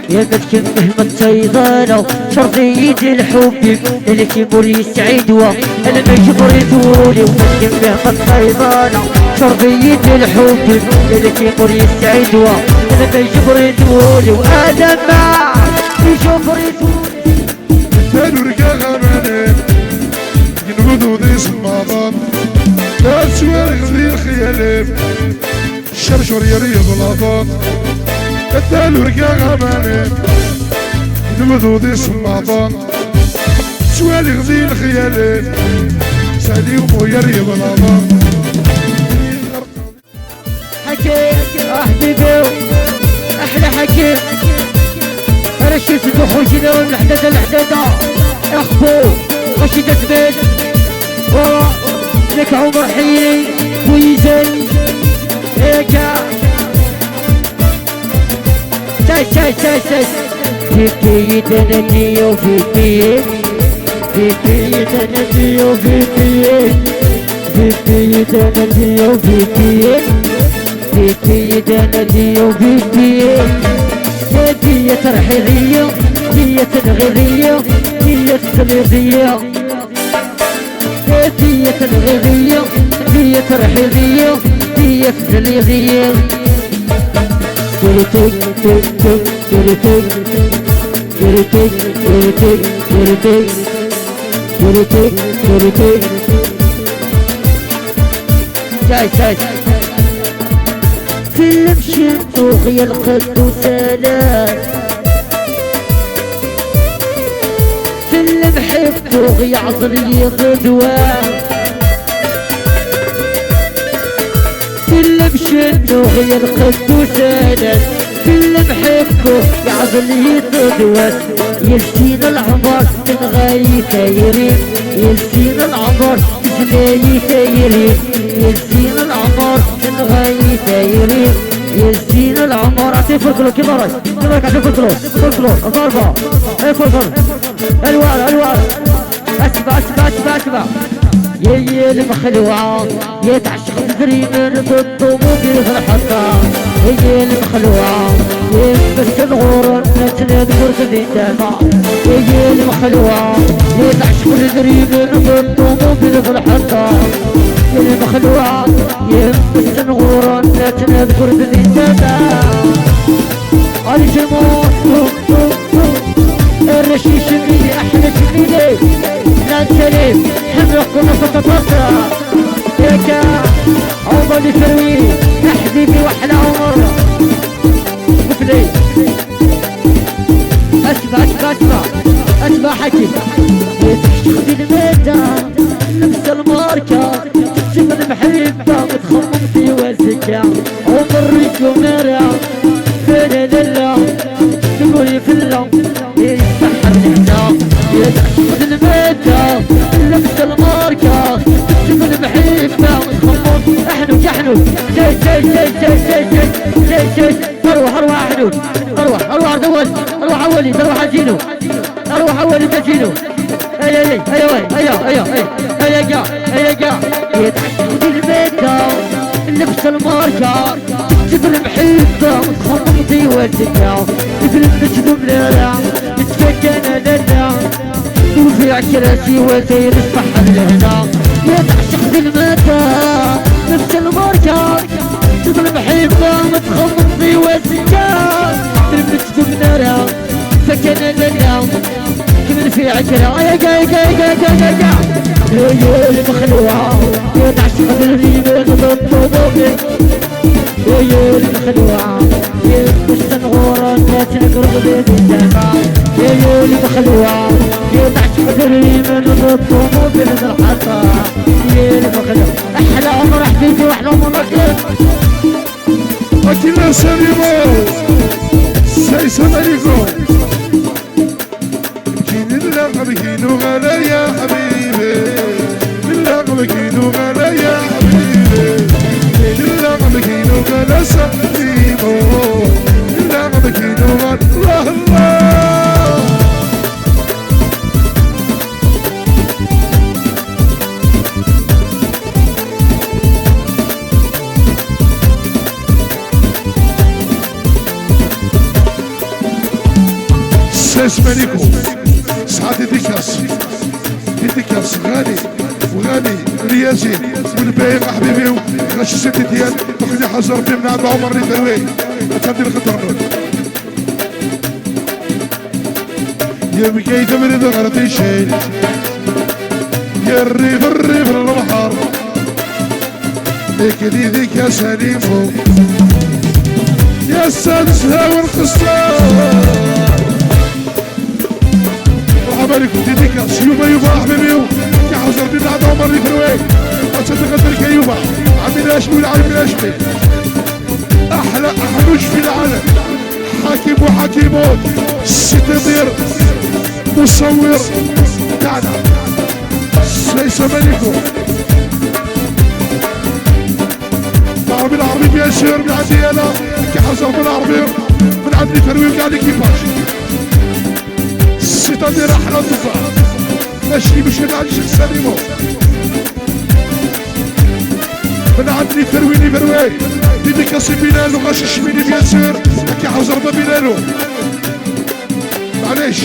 يا ملك مهما الصيدانة شرطية الحب اللي كيمر يسعد انا ما يجبر يطولي وملك مهما الصيدانة شرطية الحب اللي كيمر يسعد انا ما يجبر يطولي وانا ما يجبر يطولي تانو رقا غماني ينغدو ذي سماضان لا تسوار غزلي الخيالي الشرشور يريض الأضان تانو رقا غماني ينغدو ذي سماضان سوالي غزي الخيالي سالي ومو يريض الأضان حكيم حبيبي احلى حكيم رشيد بخوشنا والحدادة الحدادة اخبو رشيد زبيد ورا لك عمر حيري ويزن هيكا ساي فيكي يتنني وفيكي فيكي يتنني وفيكي فيكي يتنني وفيكي فيكي يتنني وفيكي هدية ترحيلية هدية تنغيرية هدية تنغيرية هدية تنغيرية هدية ترحيلية هدية تنغيرية تريتك تريتك تريتك تريتك تريتك تريتك تريتك تريتك جاي في المشي طوغي القد وسلام في المحب طوغي عصري غدوة في المشي طوغي القد وسلام في المحب عصري غدوة يلسين العمر من غاية تايرين يلسين العمر جناي تايرين يلسين العمر من غاية تايرين يلسين العمر عطي فلكلو كيما راك عطي فلكلو ضربة اي فلكلو الوار اسمع يا المخلوعة يا تعشق تدري من الطوموبيل في الحطة يا المخلوعة يا بس الغور نتناد فرد دينما يا المخلوعة يا تعشق تدري من الطوموبيل في الحطة يا المخلوعة يا بس الغور نتناد فرد دينما الجمهور الرشيش مني احلى جميلي نان سليم حمرق ونصة طرطرة ياكا عوضة لفروي حبيبي واحلى عمر مثلي اسمع حكي تشتغل المادة نفس الماركة تكتب المحبة متخمم في وزكا عمر ريكو مرة فلا للا تقولي فلا يسحر الهنا يتعشق المادة لبس الماركة تكتب المحبة متخمم احنو جاي اروح احنود اروح دول اروح اولي اروح اجينو اروح اولي تجينو ايا يتعشق المادة لبس الماركة تكتب المحبة متخمم في وجهك تفلت تجذب لنا تتفكنا لنا وفي عكراسي وزي الصحة لهنا يا تعشق ذي المادة نفس الماركة تكتب المحبة متخمم في وجهك تفلت تجذب لنا تتفكنا لنا كمل في عكرا يا المخلوعة يا تعشق ذي المادة يا المخلوعة يا مستنغورة الناس نقرب بيت الجامعة يا المخلوعة يا تعشق الريمن والطموح بلد الحطة يا المخلوعة أحلى عمر حبيبي وأحلى عمر ركب أكيد سليمو سيسم عليكم كين اللقب كينو غلا يا حبيبي اللقب كينو غلا يا حبيبي اللقب كينو غلا سليمو اللقب كينو غلا الله ساس مالكو سعاد ديكاس غالي وغالي ريازين والباقي حبيبي غاش الست ديال تقني حزر بي من عند عمر الفروي تهدي الخطر يا بكي تمرد غرتي شيء يا الريف البحر ليك ذيك يا سليمو يا السادس هاو الخصار مرحبا ديديكا يوبا حبيبي يا حزر بن عبد عمر الفروي أتصدق لك يوبا عمي أشبي والعالم أشبي أحلى أحلوش في العالم حاكم وحكيمون ستدير مصور تاعنا ليس ملكو العربي بياسر من عندي أنا كحزر بالعربي من عندي ترويج على كيفاش ستدير أحلى الدفاع ماشي باش نعيش السليمو من عندي ترويني بروي ديديكاسي بلالو غاشش مني بياسر كي حزر بلالو معليش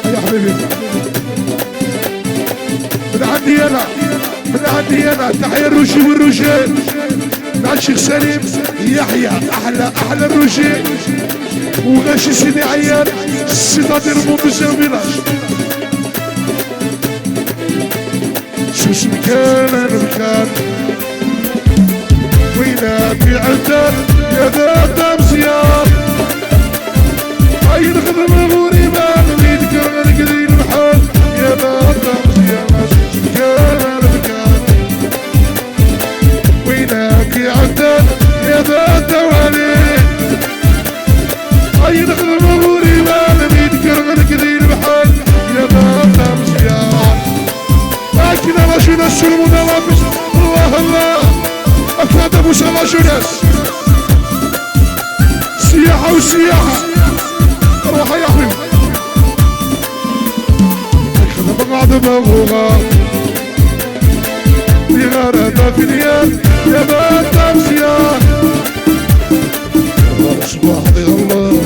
يا حبيبي من عندي انا تحية الروشي والروشين مع الشيخ سليم يحيى احلى الروشي وغاشي سيدي عيان السيطادير موبزير فيلاج شوش مكان وينا في عدن يا ذا مزيان هاي نخدم غريبة نريد كرنا نقري المحل يا ذا مزيان شوش مكان وينا في عدن يا ذا دوالي هاي نخدم غريبة نريد كرنا نقري المحل يا ذا مزيان لكن أنا شو نسر منافس الله أكاد أبو سما شو ناس سياحة وسياحة روح يا حبيبي خذ بقعد بغوغا في غارة في نيان يا بات مزيان صباح الله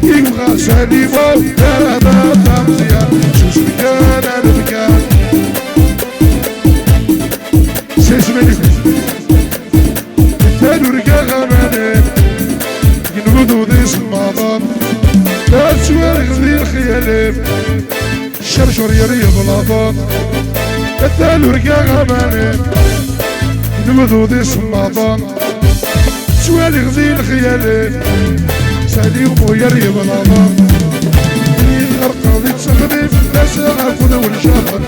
يبغى سليمو يا بات مزيان شوش مكان انا مكان سيسمني تانو رقا غماني ينبضو ذي سماضان لا تسوار غذي الخيالي الشرشور يريض الأضان تانو رقا غماني ينبضو ذي سماضان تسوار غذي الخيالي سليم ويريض الأضان غرقا ذي تسخدم لا ساقا كذا والشافر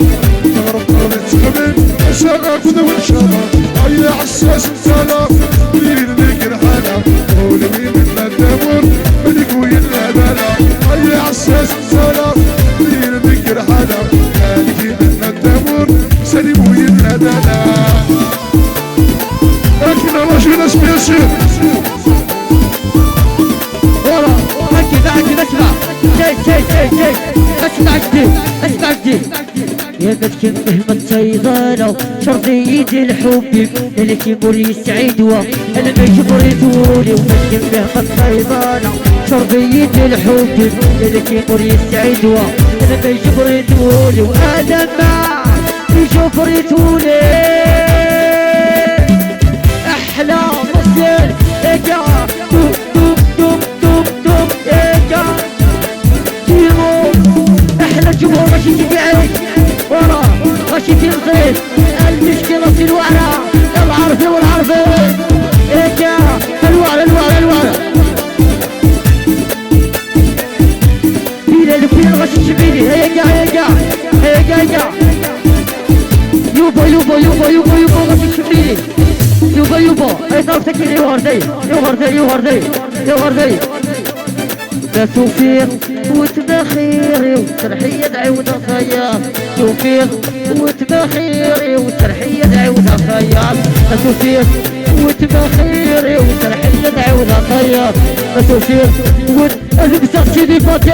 غرقا ذي تسخدم لا ساقا كذا والشافر هيا حساس السلام مين ذيك الحالة قولي من الدمر ملك ويلا بلا هيا حساس السلام مين ذيك الحالة مالك من الدمر سليم ويلا بلا لكن الرجل اسمه يسير ورا هكذا جاي اسمع جديد يا مسكين مهما تيضانو شرطي يجي الحب اللي يمر يسعد انا ما جبرتولي ومسكين مهما تيضانو شرطي يجي الحب اللي يمر يسعد انا ما جبرتولي وانا ما جبرتولي احلى مصير اجا دوم اجا احلى جمهور ماشي تبيعي ورا ماشي تنصيب المشكلة في الوعرة العرفي والعرفي اجا الوعرة فينا غاشي تشبيني هيجا يوبا غاشي تشبيني يوبا اي طرفتك يوهردي لا توفيق وتبخيري وترحية عود خيال توفيق وتبخيري وترحية عود خيال لا توفيق وتبخيري وترحية عود خيال لا توفيق وتبسخ سيدي فاتح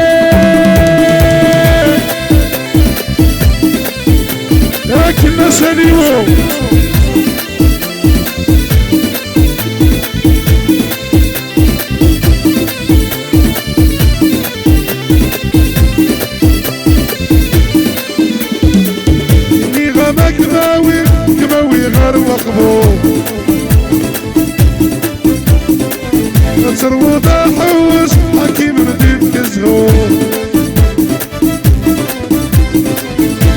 لكن سليمو وضع حوس حكيم مدين كزهور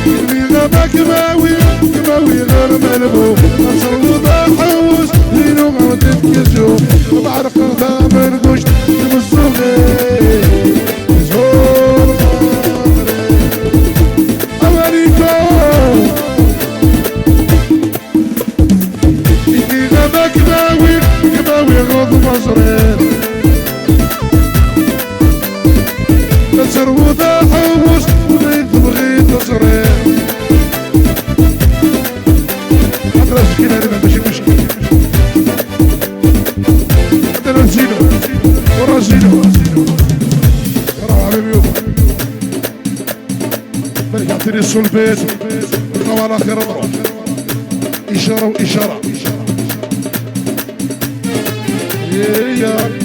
اللي غابا كماوي غير ملبوب نصر وضع حوس لينو مدين كزهور بعرق غاب القشت المزوغي كزهور أمريكا اللي غابا كماوي غض مصرين نصر وضع حوس وليد بغيت نصرين أدرس كده هذا ماشي مشكلة عندنا نزينو ورا زينو ورا حبيبي ملك عطيني السلبيت نلقاو على خير نروح إشارة وإشارة يا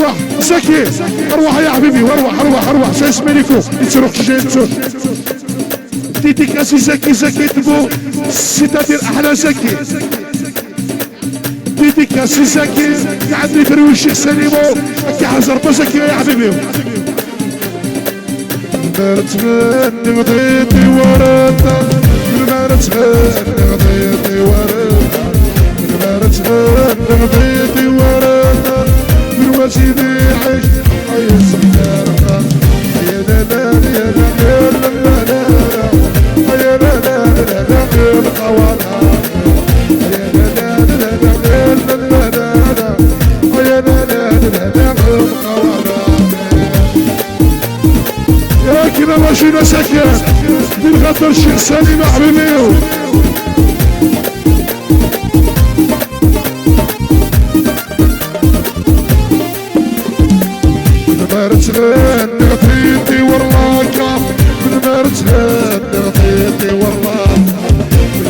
اروح زكي اروح يا حبيبي واروح ساسمني فوق تروح جيتو تيتيك اسي زكي تبو سيتاتير احلى زكي تيتيك اسي زكي قعدني فروي الشيخ سليمو كي حزر زكي يا حبيبي درت مني غطيتي ورطة درت مني غطيتي ورطة درت مني غطيتي ورطة سيدي عيش حي السكارة يا لا لا يا لا لا لا يا لا لا لا لا القوانا يا لا لا لا لا لا يا لا لا لا القوانا يا كذا ماشي سكر بالخاطر الشيخ سليم حبيبي غني غطيتي ورلاكا بالمرت غني غطيتي ورلاكا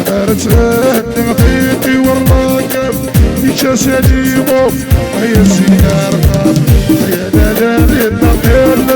بالمرت غني غطيتي ورلاكا يجا سليمو هيا السيارة هيا لا لا لا